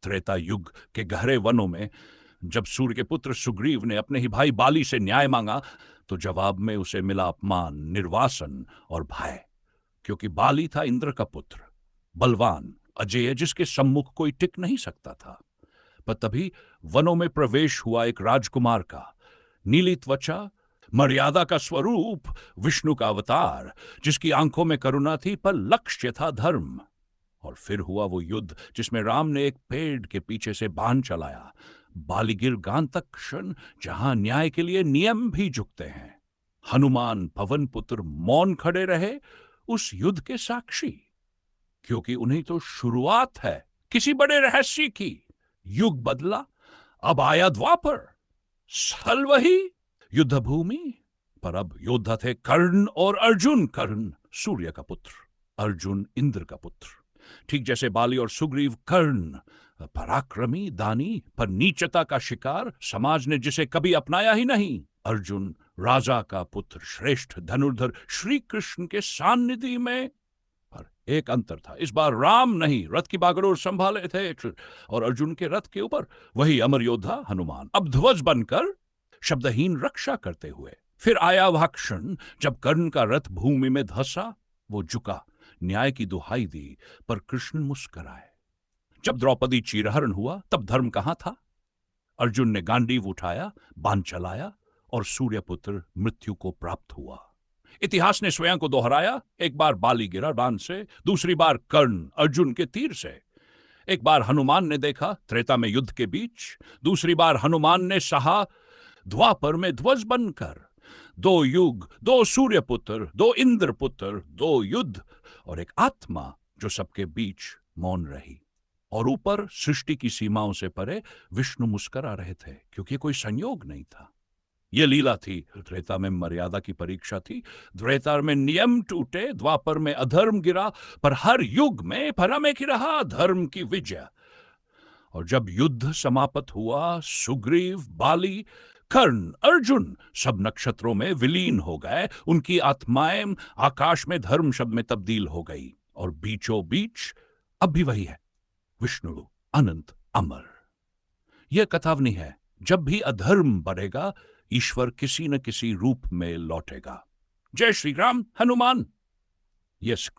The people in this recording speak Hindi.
त्रेता युग के गहरे वनों में जब सूर्य के पुत्र सुग्रीव ने अपने ही भाई बाली से न्याय मांगा, तो जवाब में उसे मिला अपमान, निर्वासन और भय। क्योंकि बाली था इंद्र का पुत्र, बलवान, अजेय, जिसके सम्मुख कोई टिक नहीं सकता था। पर तभी वनों में प्रवेश हुआ एक राजकुमार का, नीली त्वचा, मर्यादा का स्वरूप, विष्णु का अवतार, जिसकी आंखों में करुणा थी पर लक्ष्य था धर्म। और फिर हुआ वो युद्ध जिसमें राम ने एक पेड़ के पीछे से बाण चलाया, बालीगिर गान तक क्षण, जहां न्याय के लिए नियम भी झुकते हैं। हनुमान पवन पुत्र मौन खड़े रहे उस युद्ध के साक्षी, क्योंकि उन्हें तो शुरुआत है किसी बड़े रहस्य की। युग बदला, अब आया द्वापर, स्थल वही, युद्ध भूमि, पर अब योद्धा थे कर्ण और अर्जुन। कर्ण सूर्य का पुत्र, अर्जुन इंद्र का पुत्र। ठीक जैसे बाली और सुग्रीव, कर्ण पराक्रमी, दानी, पर नीचता का शिकार, समाज ने जिसे कभी अपनाया ही नहीं। अर्जुन राजा का पुत्र, श्रेष्ठ धनुर्धर, श्री कृष्ण के सानिध्य में। पर एक अंतर था, इस बार राम नहीं रथ की बागडोर संभाले थे, और अर्जुन के रथ के ऊपर वही अमर योद्धा हनुमान, अब ध्वज बनकर शब्दहीन रक्षा करते हुए। फिर आया वह क्षण जब कर्ण का रथ भूमि में धंसा, वो झुका, न्याय की दुहाई दी, पर कृष्ण मुस्कुराए। जब द्रौपदी चीरहरण हुआ, तब धर्म कहां था? अर्जुन ने गांडीव उठाया, बाण चलाया, और सूर्यपुत्र मृत्यु को प्राप्त हुआ। इतिहास ने स्वयं को दोहराया, एक बार बाली गिरा बाण से, दूसरी बार कर्ण अर्जुन के तीर से। एक बार हनुमान ने देखा त्रेता में युद्ध के बीच, दूसरी बार हनुमान ने सहा द्वापर में ध्वज बनकर। दो युग, दो सूर्यपुत्र, दो इंद्रपुत्र, दो युद्ध, और एक आत्मा जो सबके बीच मौन रही। और ऊपर सृष्टि की सीमाओं से परे विष्णु मुस्कुरा रहे थे, क्योंकि कोई संयोग नहीं था। यह लीला थी। त्रेता में मर्यादा की परीक्षा थी, त्रेता में नियम टूटे, द्वापर में अधर्म गिरा, पर हर युग में परम एक ही रहा, धर्म की विजय। और जब युद्ध समाप्त हुआ, सुग्रीव, बाली, कर्ण, अर्जुन सब नक्षत्रों में विलीन हो गए, उनकी आत्माएं आकाश में धर्म शब्द में तब्दील हो गई। और बीचों बीच अब भी वही है, विष्णु अनंत अमर। यह कथावनी है, जब भी अधर्म बढ़ेगा, ईश्वर किसी न किसी रूप में लौटेगा। जय श्री राम हनुमान। यस।